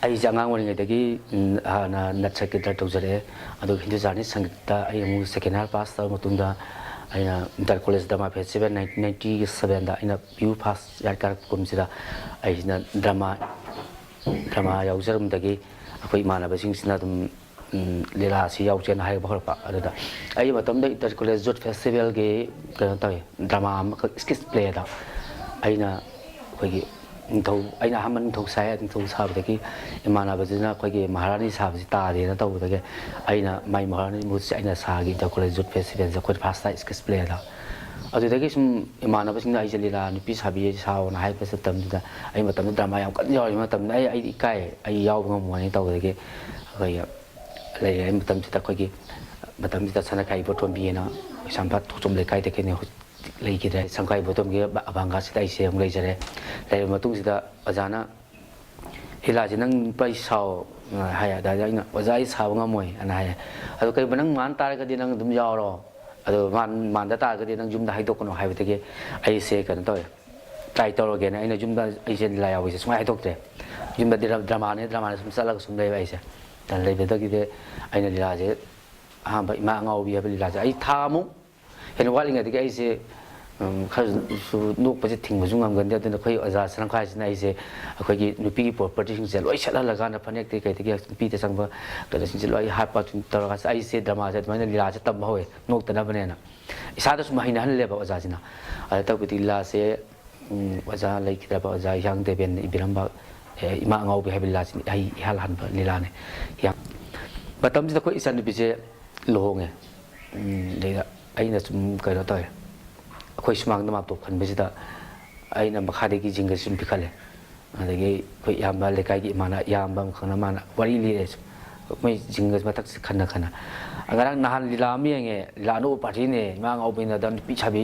ꯑꯩꯁꯦ ꯑꯉꯥꯡ ꯑꯣꯏꯔꯤꯉꯩꯗꯒꯤ ꯍꯥꯟꯅ ꯅꯠ ꯁꯦꯀꯦꯟꯗꯔ ꯇꯧꯖꯔꯛꯑꯦ ꯑꯗꯨꯒ ꯍꯤꯟꯗꯨꯁꯇꯥꯅꯤ ꯁꯪꯒꯤꯠꯇ ꯑꯩ ꯑꯃꯨꯛ ꯁꯦꯀꯦꯟ ꯏꯌꯥꯔ ꯄꯥꯁ ꯇꯧꯔ ꯃꯇꯨꯡꯗ ꯑꯩꯅ ꯏꯟꯇꯔ ꯀꯣꯂꯦꯖ ꯗ꯭ꯔꯃꯥ ꯐꯦꯁꯇꯤꯚꯦꯜ 1997ꯗ ꯑꯩꯅ ꯄꯤ ꯌꯨ ꯐꯥꯁ ꯏꯌꯥꯔ ꯀꯥꯔꯛꯄ ꯀꯨꯝꯁꯤꯗ ꯑꯩꯁꯤꯅ ꯗ꯭ꯔꯃꯥ ꯌꯥꯎꯖꯔꯝꯕꯗꯒꯤ ꯑꯩꯈꯣꯏ ꯏꯃꯥꯟꯅꯕꯁꯤꯡꯁꯤꯅ ꯑꯗꯨꯝ ꯂꯤꯂꯥꯁꯤ ꯌꯥꯎꯖꯦꯅ ꯍꯥꯏꯕ ꯍꯧꯔꯛꯄ ꯑꯗꯨꯗ ꯑꯩ ꯃꯇꯝꯗ ꯏꯟꯇꯔ ꯀꯣꯂꯦꯖ ꯌꯨꯠ ꯐꯦꯁꯇꯤꯚꯦꯜꯒꯤ ꯀꯩꯅꯣ ꯇꯧꯋꯤ ꯗ꯭ꯔꯃꯥ ꯑꯃꯈꯛ ꯁ꯭ꯀꯤꯠ ꯄ꯭ꯂꯦꯗ ꯑꯩꯅ ꯑꯩꯈꯣꯏꯒꯤ ꯑꯩꯅ ꯑꯍꯥꯟꯕ ꯅꯤꯡꯊꯧ ꯁꯥꯏ ꯅꯤꯡꯊꯧ ꯁꯥꯕꯗꯒꯤ ꯏꯃꯥꯟꯅꯕꯁꯤꯅ ꯑꯩꯈꯣꯏꯒꯤ ꯃꯍꯥꯔꯥꯅꯤ ꯁꯥꯕꯁꯤ ꯇꯥꯗꯦꯅ ꯇꯧꯕꯗꯒꯤ ꯑꯩꯅ ꯃꯥꯏ ꯃꯍꯥꯔꯥꯅꯤ ꯃꯍꯨꯠꯁꯦ ꯑꯩꯅ ꯁꯥꯈꯤ ꯏꯟꯇꯔ ꯀꯣꯂꯦꯖ ꯌꯨꯠ ꯐꯦꯁꯇꯤꯚꯦꯜꯁꯦ ꯑꯩꯈꯣꯏ ꯐꯥꯔꯁ ꯇꯥꯏꯝ ꯁ꯭ꯀꯤꯠ ꯄ꯭ꯂꯦꯗ ꯑꯗꯨꯗꯒꯤ ꯁꯨꯝ ꯏꯃꯥꯟꯅꯕꯁꯤꯡꯅ ꯑꯩꯁꯦ ꯂꯤꯂꯥ ꯅꯨꯄꯤ ꯁꯥꯕꯤ ꯁꯥꯎꯅ ꯍꯥꯏꯕ ꯃꯇꯝꯗꯨꯗ ꯑꯩ ꯃꯇꯝꯗ ꯗ꯭ꯔꯃꯥ ꯌꯥꯝ ꯀꯟꯅ ꯌꯥꯎꯔꯤꯕ ꯃꯇꯝꯗ ꯑꯩꯗꯤ ꯏꯀꯥꯏ ꯑꯩ ꯌꯥꯎꯕ ꯉꯝꯃꯣꯏꯅ ꯇꯧꯕꯗꯒꯤ ꯑꯩꯈꯣꯏꯒꯤ ꯂꯩꯔꯤꯉꯩ ꯃꯇꯝꯁꯤꯗ ꯑꯩꯈꯣꯏꯒꯤ ꯃꯇꯝꯁꯤꯗ ꯁꯅꯥꯀꯥꯏ ꯏꯕꯣꯇꯣꯝꯕꯤꯑꯅ ꯀꯩꯁꯥꯝꯄꯥꯠ ꯊꯣꯛꯆꯣꯝ ꯂꯩꯀꯥꯏꯗꯒꯤꯅꯦ ꯂꯩꯈꯤꯗ꯭ꯔꯦ ꯁꯪꯀꯥꯏ ꯏꯕꯣꯇꯣꯝꯕꯤꯒꯤ ꯑꯚꯥꯡꯒꯥꯁꯤꯗ ꯑꯩꯁꯦ ꯑꯃꯨꯛ ꯂꯩꯖꯔꯦ ꯂꯩꯔꯕ ꯃꯇꯨꯡꯁꯤꯗ ꯑꯣꯖꯥꯅ ꯂꯤꯂꯥꯁꯦ ꯅꯪ ꯅꯨꯄꯥ ꯁꯥꯎ ꯍꯥꯏ ꯑꯗꯨꯗ ꯑꯩꯅ ꯑꯣꯖꯥ ꯑꯩ ꯁꯥꯕ ꯉꯝꯃꯣꯏ ꯑꯅ ꯍꯥꯏꯌꯦ ꯑꯗꯣ ꯀꯩꯒꯨꯝꯕ ꯅꯪ ꯃꯥꯟ ꯇꯥꯔꯒꯗꯤ ꯅꯪ ꯑꯗꯨꯝ ꯌꯥꯎꯔꯣ ꯑꯗꯣ ꯃꯥꯟꯗ ꯇꯥꯔꯒꯗꯤ ꯅꯪ ꯌꯨꯝꯗ ꯍꯥꯏꯗꯣꯛꯀꯅꯣ ꯍꯥꯏꯕꯗꯒꯤ ꯑꯩꯁꯦ ꯀꯩꯅꯣ ꯇꯧꯋꯦ ꯇ꯭ꯔꯥꯏ ꯇꯧꯔꯒꯦꯅ ꯑꯩꯅ ꯌꯨꯝꯗ ꯑꯩꯁꯦ ꯂꯤꯂꯥ ꯌꯥꯎꯕꯁꯦ ꯁꯨꯡꯍꯥꯏ ꯍꯥꯏꯗꯣꯛꯇ꯭ꯔꯦ ꯌꯨꯝꯗ ꯗ꯭ꯔꯃꯥꯅ ꯁꯨꯝ ꯆꯠꯂꯒ ꯁꯨꯝ ꯂꯩꯕ ꯑꯩꯁꯦ ꯂꯩꯕꯗꯒꯤꯗꯤ ꯑꯩꯅ ꯂꯤꯂꯥꯁꯦ ꯑꯍꯥꯟꯕ ꯏꯃꯥ ꯑꯉꯥꯎꯕꯤ ꯍꯥꯏꯕ ꯂꯤꯂꯥꯁꯦ ꯑꯩ ꯊꯥ ꯑꯃꯨꯛ ꯍꯦꯟꯅ ꯋꯥꯠꯂꯤꯉꯩꯗꯒꯤ ꯑꯩꯁꯦ ꯈꯔꯁꯨ ꯅꯣꯛꯄꯁꯦ ꯊꯤꯡꯕꯁꯨ ꯉꯝꯒꯟꯗꯦ ꯑꯗꯨꯅ ꯑꯩꯈꯣꯏ ꯑꯣꯖꯥ ꯁꯔꯝꯈꯥꯏꯁꯤꯅ ꯑꯩꯁꯦ ꯑꯩꯈꯣꯏꯒꯤ ꯅꯨꯄꯤꯒꯤ ꯄ꯭ꯔꯣꯄꯔꯇꯤꯁꯤꯡꯁꯦ ꯂꯣꯏ ꯁꯦꯠꯍꯜꯂꯀꯥꯟꯗ ꯐꯅꯦꯛꯇꯒꯤ ꯀꯩꯗꯒꯤ ꯅꯨꯄꯤꯗ ꯆꯪꯕ ꯀꯩꯅꯣꯁꯤꯡꯁꯦ ꯂꯣꯏ ꯍꯥꯞꯄ ꯇꯧꯔꯒ ꯑꯩꯁꯦ ꯗ꯭ꯔꯃꯥꯁꯦ ꯑꯗꯨꯃꯥꯏꯅ ꯂꯤꯂꯥꯁꯦ ꯇꯝꯕ ꯍꯧꯋꯦ ꯅꯣꯛꯇꯅꯕꯅꯦꯅ ꯏꯁꯥꯗ ꯁꯨꯝ ꯍꯩꯅꯍꯜꯂꯦꯕ ꯑꯣꯖꯥꯁꯤꯅ ꯑꯗ ꯇꯧꯕꯗꯤ ꯂꯤꯂꯥꯁꯦ ꯑꯣꯖꯥ ꯂꯩꯈꯤꯗ꯭ꯔꯕ ꯑꯣꯖꯥ ꯍꯤꯌꯥꯡ ꯗꯦꯕꯦꯟꯅ ꯏꯕꯤꯔꯝꯕ ꯏꯃꯥ ꯑꯉꯥꯎꯕꯤ ꯍꯥꯏꯕ ꯂꯤꯂꯥꯁꯤꯅꯤ ꯑꯩ ꯏꯍꯥꯟ ꯍꯥꯟꯕ ꯂꯤꯂꯥꯅꯦ ꯃꯇꯝꯁꯤꯗ ꯑꯩꯈꯣꯏ ꯏꯆꯟꯅꯨꯄꯤꯁꯦ ꯂꯨꯍꯣꯡꯉꯦ ꯑꯗꯩꯗ ꯑꯩꯅ ꯁꯨꯝ ꯀꯩꯅꯣ ꯇꯧꯋꯦ ꯑꯩꯈꯣꯏ ꯁꯨꯃꯥꯡꯗ ꯃꯥꯝꯇꯣꯞ ꯈꯟꯕꯁꯤꯗ ꯑꯩꯅ ꯃꯈꯥꯗꯒꯤ ꯖꯤꯡꯒꯁꯤ ꯁꯨꯝ ꯄꯤꯈꯠꯂꯦ ꯑꯗꯒꯤ ꯑꯩꯈꯣꯏ ꯏꯌꯥꯝꯕ ꯂꯩꯀꯥꯏꯒꯤ ꯏꯌꯥꯝꯕ ꯑꯃꯈꯛꯅ ꯃꯥꯅ ꯋꯥꯔꯤ ꯂꯤꯔꯦ ꯁꯨꯝ ꯃꯣꯏ ꯖꯤꯡꯒꯁ ꯃꯊꯛꯁꯤ ꯈꯟꯅ ꯉꯔꯥꯡ ꯅꯍꯥꯟ ꯂꯤꯂꯥ ꯑꯃ ꯌꯦꯡꯉꯦ ꯂꯤꯂꯥ ꯑꯅꯧꯕ ꯄꯥꯔꯇꯤꯅꯦ ꯏꯃꯥ ꯑꯉꯥꯎꯕꯤꯅꯗ ꯅꯨꯄꯤ ꯁꯥꯕꯤ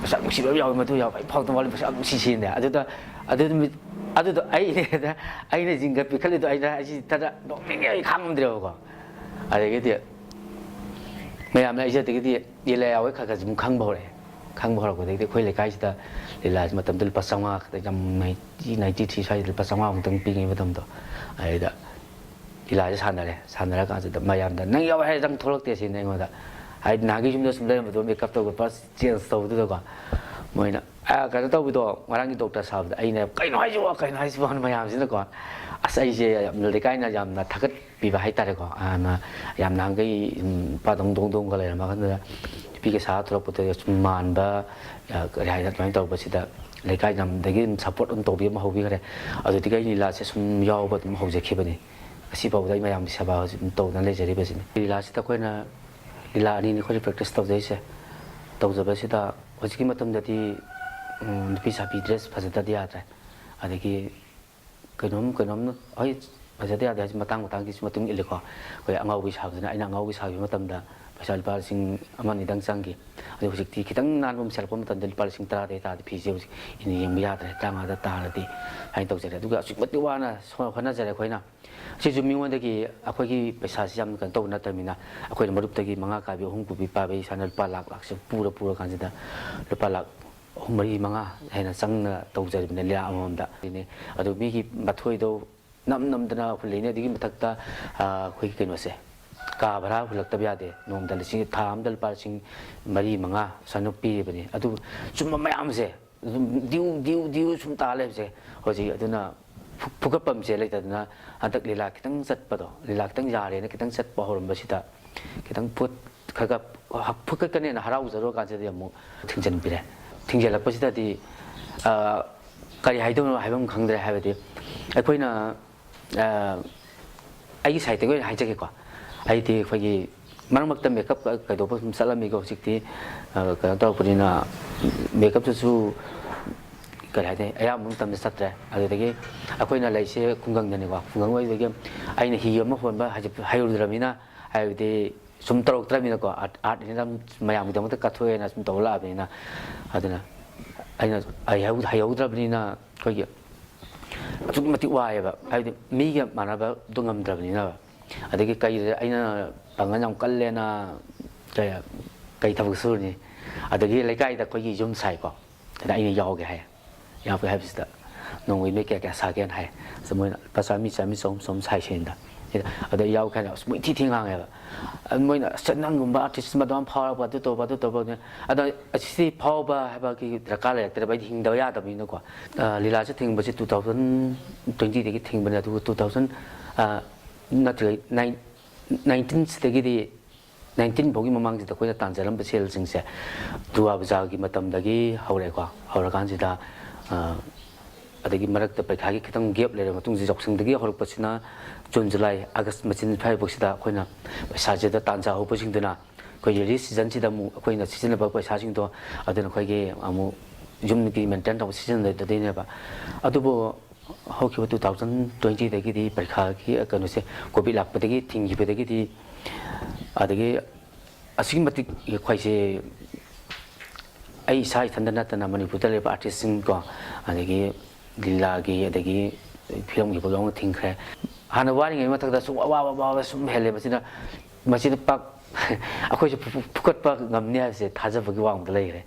ꯃꯁꯛ ꯅꯨꯡꯁꯤꯕ ꯌꯥꯎꯋꯤ ꯃꯗꯨ ꯌꯥꯎꯋꯤ ꯑꯩ ꯐꯥꯎꯗ ꯋꯥꯔꯤ ꯃꯁꯛ ꯅꯨꯡꯁꯤꯁꯤꯅꯦ ꯑꯗꯨꯗꯣ ꯑꯩꯅ ꯖꯤꯡꯒ ꯄꯤꯈꯠꯂꯤꯗꯣ ꯑꯩꯅ ꯑꯩꯁꯤ ꯅꯣꯛꯅꯤꯡꯉꯦ ꯑꯩ ꯈꯥꯡꯉꯝꯗ꯭ꯔꯦꯕꯀꯣ ꯑꯗꯒꯤꯗꯤ ꯃꯌꯥꯝꯅ ꯑꯩꯁꯦꯗꯒꯤꯗꯤ ꯂꯤꯂꯥ ꯌꯥꯎꯋꯦ ꯈꯔ ꯈꯔ ꯁꯨꯝ ꯈꯪꯕ ꯍꯧꯔꯛꯄꯗꯒꯤꯗꯤ ꯑꯩꯈꯣꯏ ꯂꯩꯀꯥꯏꯁꯤꯗ ꯂꯤꯂꯥꯁꯤ ꯃꯇꯝꯗ ꯂꯨꯄꯥ 500 ꯈꯛꯇ ꯌꯥꯝ 93 ꯁ꯭ꯋꯥꯏꯗ ꯂꯨꯄꯥ 500 ꯃꯨꯛꯇꯪ ꯄꯤꯉꯩ ꯃꯇꯝꯗꯣ ꯑꯗꯨꯗ ꯂꯤꯂꯥꯁꯦ ꯁꯥꯟꯅꯔꯀꯥꯟꯁꯤꯗ ꯃꯌꯥꯝꯗ ꯅꯪ ꯌꯥꯎꯋꯦ ꯍꯥꯏꯔ ꯅꯪ ꯊꯣꯛꯂꯛꯇꯦ ꯁꯤꯅ ꯑꯩꯉꯣꯟꯗ ꯍꯥꯏꯗꯤ ꯅꯍꯥꯟꯒꯤ ꯌꯨꯝꯗ ꯁꯨꯝ ꯂꯩꯔꯝꯕꯗꯣ ꯃꯦꯀꯞ ꯇꯧꯕ ꯄ꯭ꯂꯁ ꯆꯦꯟꯖ ꯇꯧꯕꯗꯨꯗꯀꯣ ꯃꯣꯏꯅ ꯀꯩꯅꯣ ꯇꯧꯕꯗꯣ ꯉꯔꯥꯡꯒꯤ ꯗꯣꯛꯇꯔ ꯁꯥꯕꯗ ꯑꯩꯅ ꯀꯩꯅꯣ ꯍꯥꯏꯁꯤꯕꯣ ꯃꯌꯥꯝꯁꯤꯅꯀꯣ ꯑꯁ ꯑꯩꯁꯦ ꯌꯥꯝꯅ ꯂꯩꯀꯥꯏꯅ ꯌꯥꯝꯅ ꯊꯥꯒꯠꯄꯤꯕ ꯍꯥꯏꯇꯥꯔꯦꯀꯣ ꯌꯥꯝ ꯅꯍꯥꯟꯈꯩ ꯅꯨꯄꯥꯗꯧ ꯗꯣꯡꯒ ꯂꯩꯔꯝꯃꯀꯥꯟꯗ ꯅꯨꯄꯤꯒ ꯁꯥꯔ ꯊꯣꯛꯂꯛꯄꯗ ꯁꯨꯝ ꯃꯥꯟꯕ ꯀꯔꯤ ꯍꯥꯏꯅ ꯑꯗꯨꯃꯥꯏꯅ ꯇꯧꯕꯁꯤꯗ ꯂꯩꯀꯥꯏ ꯌꯥꯝꯗꯒꯤ ꯁꯞꯄꯣꯔꯠ ꯑꯗꯨꯝ ꯇꯧꯕꯤ ꯑꯃ ꯍꯧꯕꯤꯈ꯭ꯔꯦ ꯑꯗꯨꯗꯒꯤ ꯑꯩ ꯂꯤꯂꯥꯁꯦ ꯁꯨꯝ ꯌꯥꯎꯕ ꯑꯗꯨꯝ ꯍꯧꯖꯈꯤꯕꯅꯤ ꯉꯁꯤꯐꯥꯎꯕꯗ ꯑꯩ ꯃꯌꯥꯝꯒꯤ ꯁꯦꯕꯥ ꯍꯧꯖꯤꯛ ꯑꯗꯨꯝ ꯇꯧꯗꯅ ꯂꯩꯖꯔꯤꯕꯁꯤꯅꯤ ꯂꯤꯂꯥꯁꯤꯗ ꯑꯩꯈꯣꯏꯅ ꯂꯤꯂꯥ ꯑꯅꯤꯅꯤ ꯑꯩꯈꯣꯏꯅ ꯄ꯭ꯔꯦꯛꯇꯤꯁ ꯇꯧꯖꯩꯁꯦ ꯇꯧꯖꯕꯁꯤꯗ ꯍꯧꯖꯤꯛꯀꯤ ꯃꯇꯝꯗꯗꯤ ꯅꯨꯄꯤ ꯁꯥꯕꯤ ꯗ꯭ꯔꯦꯁ ꯐꯖꯗ꯭ꯔꯗꯤ ꯌꯥꯗ꯭ꯔꯦ ꯑꯗꯒꯤ ꯀꯩꯅꯣꯝꯅ ꯍꯣꯏ ꯐꯖꯗ ꯌꯥꯗꯦ ꯍꯥꯏꯁꯤ ꯃꯇꯥꯡꯒꯤꯁꯨ ꯃꯇꯨꯡ ꯏꯜꯂꯤꯀꯣ ꯑꯩꯈꯣꯏ ꯑꯉꯥꯎꯕꯤ ꯁꯥꯕꯁꯤꯅ ꯑꯩꯅ ꯑꯉꯥꯎꯕꯤ ꯁꯥꯈꯤꯕ ꯃꯇꯝꯗ ꯄꯩꯁꯥ ꯂꯨꯄꯥ 1-2 ꯆꯪꯈꯤ ꯑꯗꯨ ꯍꯧꯖꯤꯛꯇꯤ ꯈꯤꯇꯪ ꯅꯥꯟꯕ ꯑꯃ ꯁꯦꯠꯂꯛꯄ ꯃꯇꯝꯗ ꯂꯨꯄꯥ 10,000 ꯇꯥꯔꯗꯤ ꯐꯤꯁꯦ ꯍꯧꯖꯤꯛ ꯌꯦꯡꯕ ꯌꯥꯗ꯭ꯔꯦ 50,000ꯗ ꯇꯥꯔꯗꯤ ꯍꯥꯏꯅ ꯇꯧꯖꯔꯦ ꯑꯗꯨꯒ ꯑꯁꯨꯛꯀꯤ ꯃꯇꯤꯛ ꯋꯥꯅ ꯍꯣꯠꯅꯖꯔꯦ ꯑꯩꯈꯣꯏꯅ ꯁꯤꯁꯨ ꯃꯤꯉꯣꯟꯗꯒꯤ ꯑꯩꯈꯣꯏꯒꯤ ꯄꯩꯁꯥꯁꯤ ꯌꯥꯝ ꯀꯩꯅꯣ ꯇꯧꯕ ꯅꯠꯇꯕꯅꯤꯅ ꯑꯩꯈꯣꯏꯅ ꯃꯔꯨꯞꯇꯒꯤ 5 ꯀꯥꯕꯤ 6 ꯀꯨꯕꯤ ꯄꯥꯕ ꯏꯁꯥꯅ ꯂꯨꯄꯥ ꯂꯥꯛꯁꯦ ꯄꯨꯔ ꯀꯥꯟꯁꯤꯗ ꯂꯨꯄꯥ 3-4-5 ꯍꯦꯟꯅ ꯆꯪꯅ ꯇꯧꯖꯔꯤꯕꯅꯤ ꯂꯤꯂꯥ ꯑꯃꯃꯝꯗ ꯑꯗꯨ ꯃꯤꯒꯤ ꯃꯊꯣꯏꯗꯣ ꯅꯝꯗꯅ ꯑꯩꯈꯣꯏ ꯂꯩꯅꯤ ꯑꯗꯨꯒꯤ ꯃꯊꯛꯇ ꯑꯩꯈꯣꯏꯒꯤ ꯀꯩꯅꯣꯁꯦ ꯀꯥ ꯚꯔꯥ ꯍꯨꯜꯂꯛꯇꯕ ꯌꯥꯗꯦ ꯅꯣꯡꯃꯗ ꯊꯥ ꯑꯃꯗ ꯂꯨꯄꯥ 4-5 ꯁꯨꯃꯥꯏꯅ ꯄꯤꯔꯤꯕꯅꯤ ꯑꯗꯨ ꯁꯨꯝꯕ ꯃꯌꯥꯝꯁꯦ ꯗ꯭ꯌꯨ ꯁꯨꯝ ꯇꯥ ꯂꯩꯕꯁꯦ ꯍꯧꯖꯤꯛ ꯑꯗꯨꯅ ꯐꯨꯒꯠꯄꯝꯁꯦ ꯂꯩꯇꯗꯅ ꯍꯟꯗꯛ ꯂꯤꯂꯥ ꯈꯤꯇꯪ ꯆꯠꯄꯗꯣ ꯂꯤꯂꯥ ꯈꯤꯇꯪ ꯌꯥꯔꯦꯅ ꯈꯤꯇꯪ ꯆꯠꯄ ꯍꯧꯔꯝꯕꯁꯤꯗ ꯈꯤꯇꯪ ꯐꯨꯒꯠꯀꯅꯦꯅ ꯍꯔꯥꯎꯖꯔꯨꯔ ꯀꯥꯟꯁꯤꯗꯗꯤ ꯑꯃꯨꯛ ꯊꯤꯡꯖꯤꯟꯕꯤꯔꯦ ꯊꯤꯡꯖꯤꯜꯂꯛꯄꯁꯤꯗꯗꯤ ꯀꯔꯤ ꯍꯥꯏꯗꯣꯏꯅꯣ ꯍꯥꯏꯐꯝ ꯈꯪꯗ꯭ꯔꯦ ꯍꯥꯏꯕꯗꯤ ꯑꯩꯈꯣꯏꯅ ꯑꯩꯒꯤ ꯁꯥꯏꯠꯇꯒꯤ ꯑꯣꯏꯅ ꯍꯥꯏꯖꯒꯦꯀꯣ ꯑꯩꯗꯤ ꯑꯩꯈꯣꯏꯒꯤ ꯃꯔꯛ ꯃꯔꯛꯇ ꯃꯦꯀꯞ ꯀꯩꯗꯧꯕ ꯁꯨꯝ ꯆꯠꯂꯝꯃꯤꯀꯣ ꯍꯧꯖꯤꯛꯇꯤ ꯀꯩꯅꯣ ꯇꯧꯔꯛꯄꯅꯤ나 ꯃꯦꯀꯞꯇꯨꯁꯨ ꯀꯔꯤ ꯍꯥꯏꯇꯥꯔꯦ ꯑꯌꯥꯝꯕ ꯃꯇꯝꯗ ꯆꯠꯇ꯭ꯔꯦ ꯑꯗꯨꯗꯒꯤ ꯑꯩꯈꯣꯏꯅ ꯂꯩꯁꯦ ꯈꯨꯡꯒꯪꯗꯅꯤꯀꯣ ꯈꯨꯡꯒꯪ ꯑꯣꯏꯕꯒꯤ ꯑꯩꯅ ꯍꯤ ꯑꯃ ꯍꯣꯟꯕ ꯍꯩꯔꯨꯗ꯭ꯔꯕꯅꯤꯅ ꯍꯥꯏꯕꯗꯤ ꯁꯨꯝ ꯇꯧꯔꯛꯇ꯭ꯔꯕꯅꯤꯅꯀꯣ ꯑꯥꯔꯠꯅꯤꯅ ꯃꯌꯥꯝꯒꯤꯗꯃꯛꯇ ꯀꯠꯊꯣꯛꯑꯦꯅ ꯁꯨꯝ ꯇꯧꯔ ꯂꯥꯛꯑꯕꯅꯤꯅ ꯑꯗꯨꯅ ꯑꯩꯅ ꯍꯩꯍꯧꯗ꯭ꯔꯕꯅꯤꯅ ꯑꯩꯈꯣꯏꯒꯤ ꯑꯁꯨꯛꯀꯤ ꯃꯇꯤꯛ ꯋꯥꯏꯑꯦꯕ ꯍꯥꯏꯕꯗꯤ ꯃꯤꯒ ꯃꯥꯟꯅꯕꯗꯣ ꯉꯝꯗ꯭ꯔꯕꯅꯤꯅ ꯑꯗꯒꯤ ꯑꯩꯅ ꯄꯥꯡꯒꯜ ꯌꯥꯝ ꯀꯜꯂꯦꯅ ꯀꯩ ꯊꯕꯛ ꯁꯨꯔꯅꯤ ꯑꯗꯒꯤ ꯂꯩꯀꯥꯏꯗ ꯑꯩꯈꯣꯏꯒꯤ ꯌꯨꯝ ꯁꯥꯏꯀꯣ ꯑꯗ ꯑꯩꯅ ꯌꯥꯎꯒꯦ ꯍꯥꯏꯕꯁꯤꯗ nongoi me kya sagen hai samoi pasami chami som sai chen da ada yau kan smui thi thingang ba moi na sanang gumba artist ma dam phawra ba to ba ada asi phaw ba ha ba ki drakar le tere ba hing da ya da mi no ko lila cha thing ba chi 2020 de ki thing ba na 2000 na 19 de ki 19 bogi mamang ji da ko na tan jaram ba sel sing se duwa ba ja gi matam da gi haure ko haura kan ji da adagi marak ta paikha gi khitang gap le ma tung ji jok sing da gi horok pa china June July August machin phai bok sida khoina paisa je da tan ja ho pa sing duna ko yeri season chi da mu khoina season ba paisa sing to adena khoi ge amu jum ki maintain da season da de ne ba adu bo ho ki 2020 da gi di paikha gi ka no se covid lak pa da gi thing gi pa da gi di adagi asing matik khoi se ai sai thandana tana manipur da le artist sing ko adagi lila gi adagi film gi bolong thing khre hana wari ngai mathak da su wa sum hele masina pak akhoi se phukat pa ngamne se thaja bagi wang da lai re